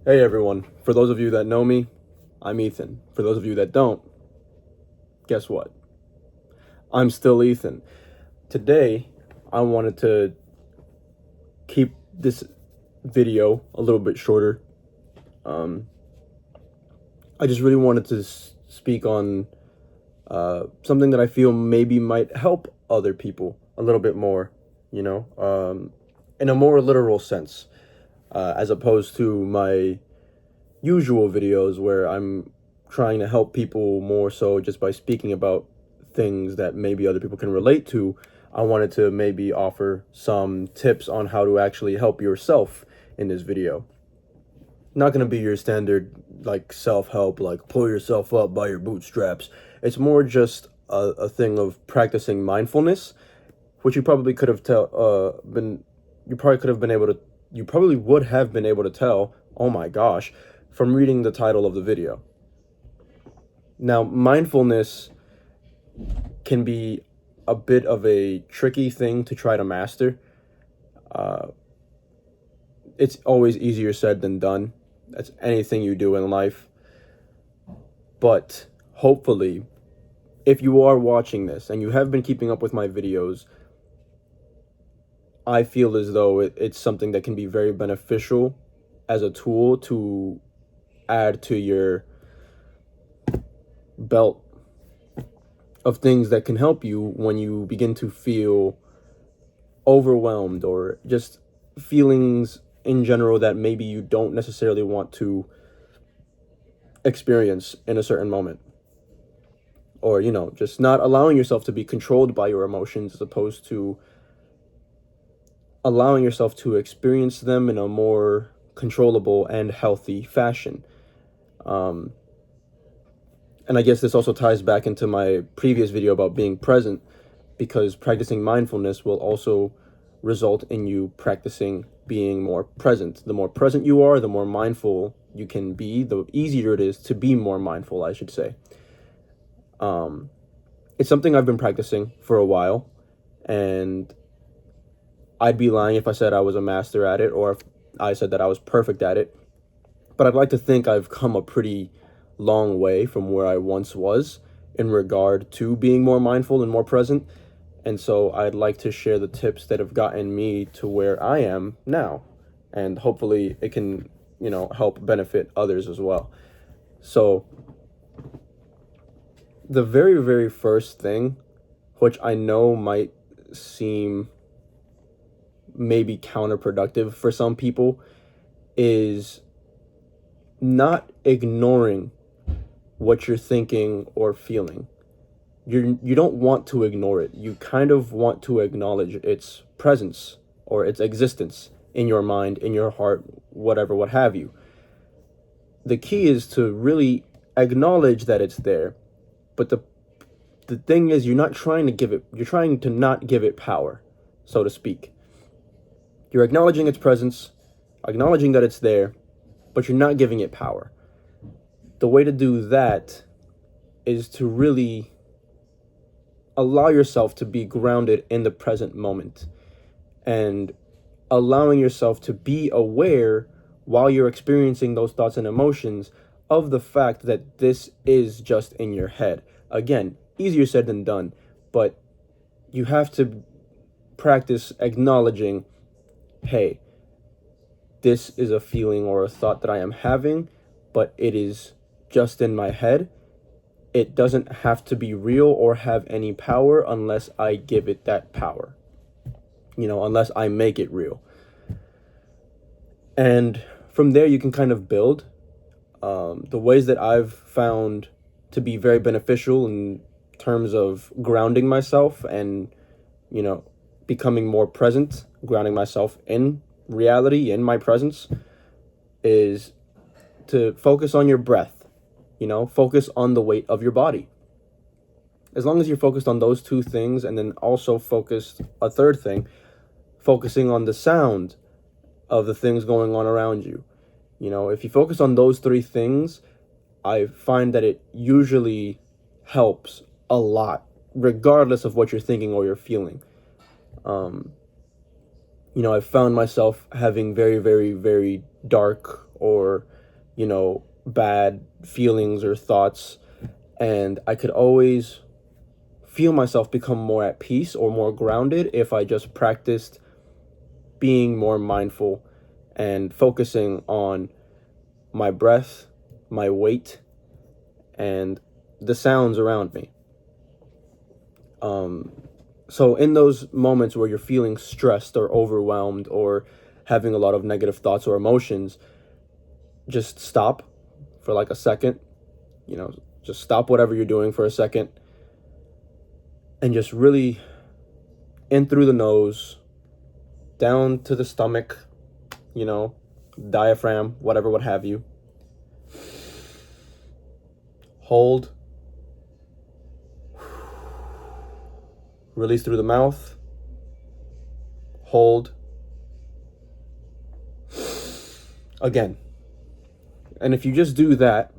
Hey everyone, for those of you that know me, I'm Ethan. For those of you that don't, guess what? I'm still Ethan. Today, I wanted to keep this video a little bit shorter. Um, I just really wanted to speak on something that I feel maybe might help other people a little bit more, in a more literal sense, as opposed to my usual videos where I'm trying to help people more so just by speaking about things that maybe other people can relate to. I wanted to maybe offer some tips on how to actually help yourself in this video. Not going to be your standard like self-help, like pull yourself up by your bootstraps. It's more just a thing of practicing mindfulness, which you probably could have been you probably could have been able to you probably would have been able to tell, oh my gosh, from reading the title of the video. Now, mindfulness can be a bit of a tricky thing to try to master. Uh, it's always easier said than done. That's anything you do in life. But hopefully, if you are watching this and you have been keeping up with my videos, I feel as though it's something that can be very beneficial as a tool to add to your belt of things that can help you when you begin to feel overwhelmed or just feelings in general that maybe you don't necessarily want to experience in a certain moment, or just not allowing yourself to be controlled by your emotions as opposed to allowing yourself to experience them in a more controllable and healthy fashion. um, and I guess this also ties back into my previous video about being present, because practicing mindfulness will also result in you practicing being more present. The more present you are, the more mindful you can be, the easier it is to be more mindful, I should say. Um, it's something I've been practicing for a while, and I'd be lying if I said I was a master at it or if I said that I was perfect at it. But I'd like to think I've come a pretty long way from where I once was in regard to being more mindful and more present. And so I'd like to share the tips that have gotten me to where I am now. And hopefully it can, help benefit others as well. So the very, very first thing, which I know might seem maybe counterproductive for some people, is not ignoring what you're thinking or feeling. You don't want to ignore it. You kind of want to acknowledge its presence or its existence in your mind, in your heart, whatever, what have you. The key is to really acknowledge that it's there, but the thing is, you're trying to not give it power, so to speak. You're acknowledging its presence, acknowledging that it's there, but you're not giving it power. The way to do that is to really allow yourself to be grounded in the present moment and allowing yourself to be aware while you're experiencing those thoughts and emotions of the fact that this is just in your head. Again, easier said than done, but you have to practice acknowledging, hey, this is a feeling or a thought that I am having, but it is just in my head. It doesn't have to be real or have any power unless I give it that power, unless I make it real. And from there, you can kind of build. The ways that I've found to be very beneficial in terms of grounding myself and, becoming more present, grounding myself in reality, in my presence, is to focus on your breath, focus on the weight of your body. As long as you're focused on those two things, and then also focused, a third thing, focusing on the sound of the things going on around you. If you focus on those three things, I find that it usually helps a lot, regardless of what you're thinking or you're feeling. I've found myself having very, very, very dark or bad feelings or thoughts, and I could always feel myself become more at peace or more grounded if I just practiced being more mindful and focusing on my breath, my weight, and the sounds around me. So in those moments where you're feeling stressed or overwhelmed or having a lot of negative thoughts or emotions, just stop for like a second, just stop whatever you're doing for a second and just really in through the nose, down to the stomach, diaphragm, whatever, what have you. Hold. Release through the mouth. Hold. Again. And if you just do that,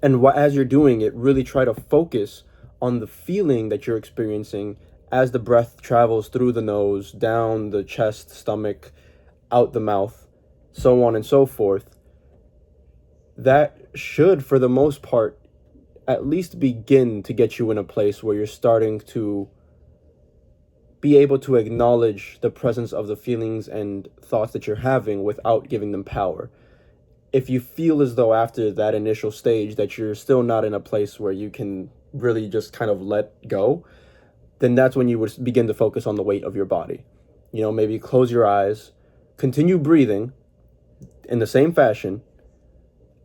and as you're doing it, really try to focus on the feeling that you're experiencing as the breath travels through the nose, down the chest, stomach, out the mouth, so on and so forth. That should, for the most part, at least begin to get you in a place where you're starting to be able to acknowledge the presence of the feelings and thoughts that you're having without giving them power. If you feel as though after that initial stage that you're still not in a place where you can really just kind of let go, then that's when you would begin to focus on the weight of your body. Maybe close your eyes, continue breathing in the same fashion,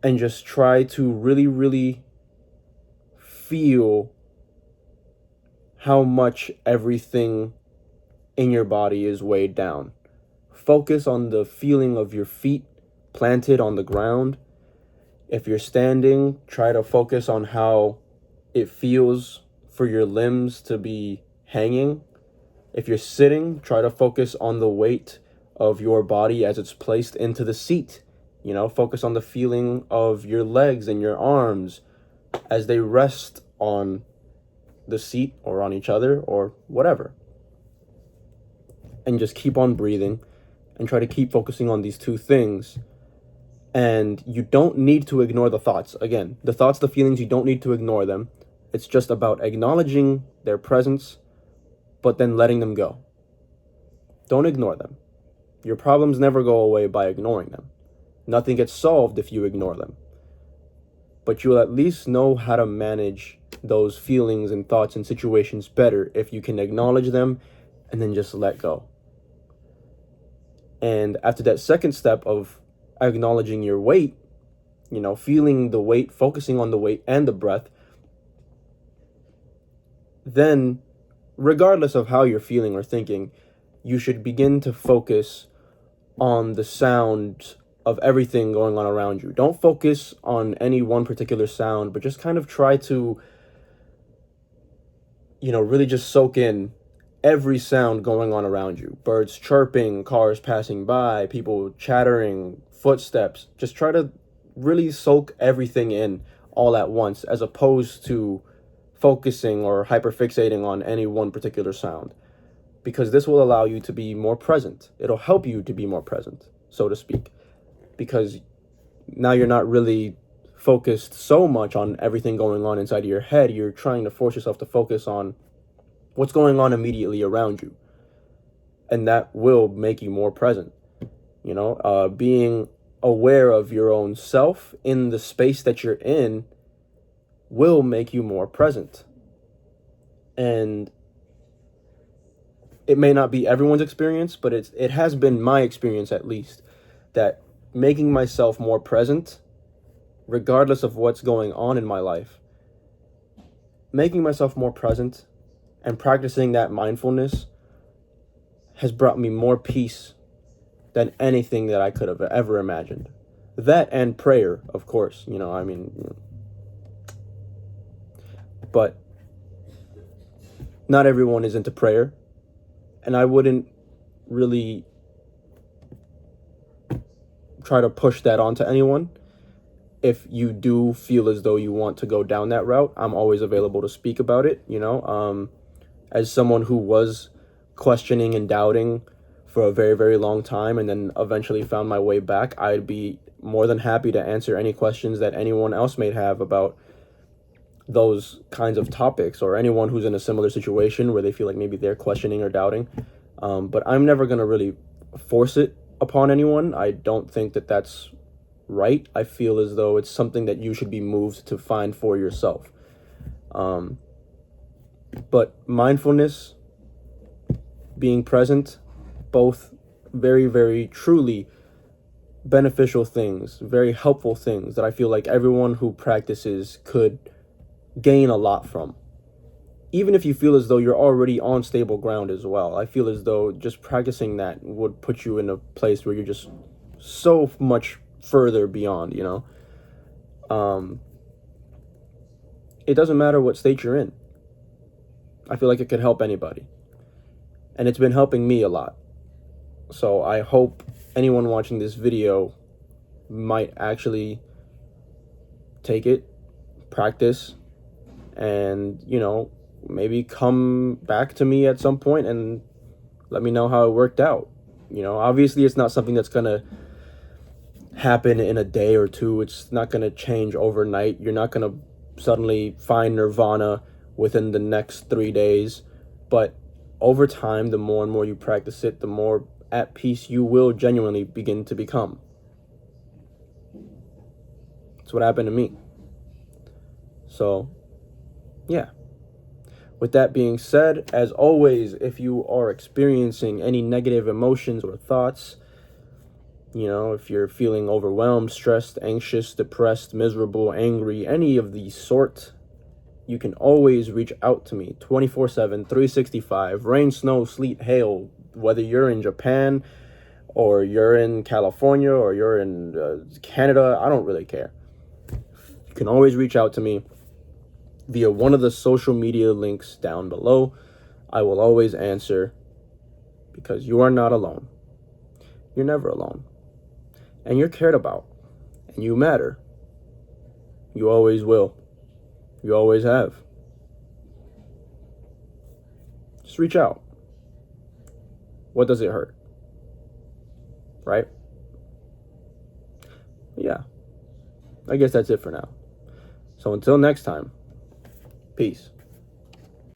and just try to really, really feel how much everything in your body is weighed down. Focus on the feeling of your feet planted on the ground. If you're standing, try to focus on how it feels for your limbs to be hanging. If you're sitting, try to focus on the weight of your body as it's placed into the seat. Focus on the feeling of your legs and your arms as they rest on the seat or on each other or whatever. And just keep on breathing and try to keep focusing on these two things. And you don't need to ignore the thoughts. Again, the thoughts, the feelings, you don't need to ignore them. It's just about acknowledging their presence, but then letting them go. Don't ignore them. Your problems never go away by ignoring them. Nothing gets solved if you ignore them. But you'll at least know how to manage those feelings and thoughts and situations better if you can acknowledge them and then just let go. And after that second step of acknowledging your weight, feeling the weight, focusing on the weight and the breath, then regardless of how you're feeling or thinking, you should begin to focus on the sound of everything going on around you. Don't focus on any one particular sound, but just kind of try to, really just soak in every sound going on around you. Birds chirping, cars passing by, people chattering, footsteps. Just try to really soak everything in all at once, as opposed to focusing or hyperfixating on any one particular sound. Because this will allow you to be more present. It'll help you to be more present, so to speak. Because now you're not really focused so much on everything going on inside of your head. You're trying to force yourself to focus on what's going on immediately around you. And that will make you more present. Being aware of your own self in the space that you're in will make you more present. And it may not be everyone's experience, but it has been my experience, at least, that making myself more present, regardless of what's going on in my life, making myself more present and practicing that mindfulness has brought me more peace than anything that I could have ever imagined. That and prayer, of course, but not everyone is into prayer, and I wouldn't really try to push that onto anyone. If you do feel as though you want to go down that route, I'm always available to speak about it, as someone who was questioning and doubting for a very, very long time and then eventually found my way back, I'd be more than happy to answer any questions that anyone else may have about those kinds of topics, or anyone who's in a similar situation where they feel like maybe they're questioning or doubting. But I'm never going to really force it upon anyone. I don't think that that's right. I feel as though it's something that you should be moved to find for yourself. But mindfulness, being present, both very, very truly beneficial things, very helpful things that I feel like everyone who practices could gain a lot from. Even if you feel as though you're already on stable ground as well, I feel as though just practicing that would put you in a place where you're just so much further beyond, It doesn't matter what state you're in. I feel like it could help anybody. And it's been helping me a lot. So I hope anyone watching this video might actually take it, practice, and, maybe come back to me at some point and let me know how it worked out. Obviously it's not something that's going to happen in a day or two. It's not going to change overnight. You're not going to suddenly find nirvana within the next 3 days. But over time, the more and more you practice it, the more at peace you will genuinely begin to become. That's what happened to me. So, yeah. With that being said, as always, if you are experiencing any negative emotions or thoughts, if you're feeling overwhelmed, stressed, anxious, depressed, miserable, angry, any of the sort, you can always reach out to me 24/7, 365, rain, snow, sleet, hail, whether you're in Japan or you're in California or you're in Canada, I don't really care. You can always reach out to me via one of the social media links down below. I will always answer, because you are not alone. You're never alone. And you're cared about. And you matter. You always will. You always have. Just reach out. What does it hurt? Right? Yeah. I guess that's it for now. So until next time, peace.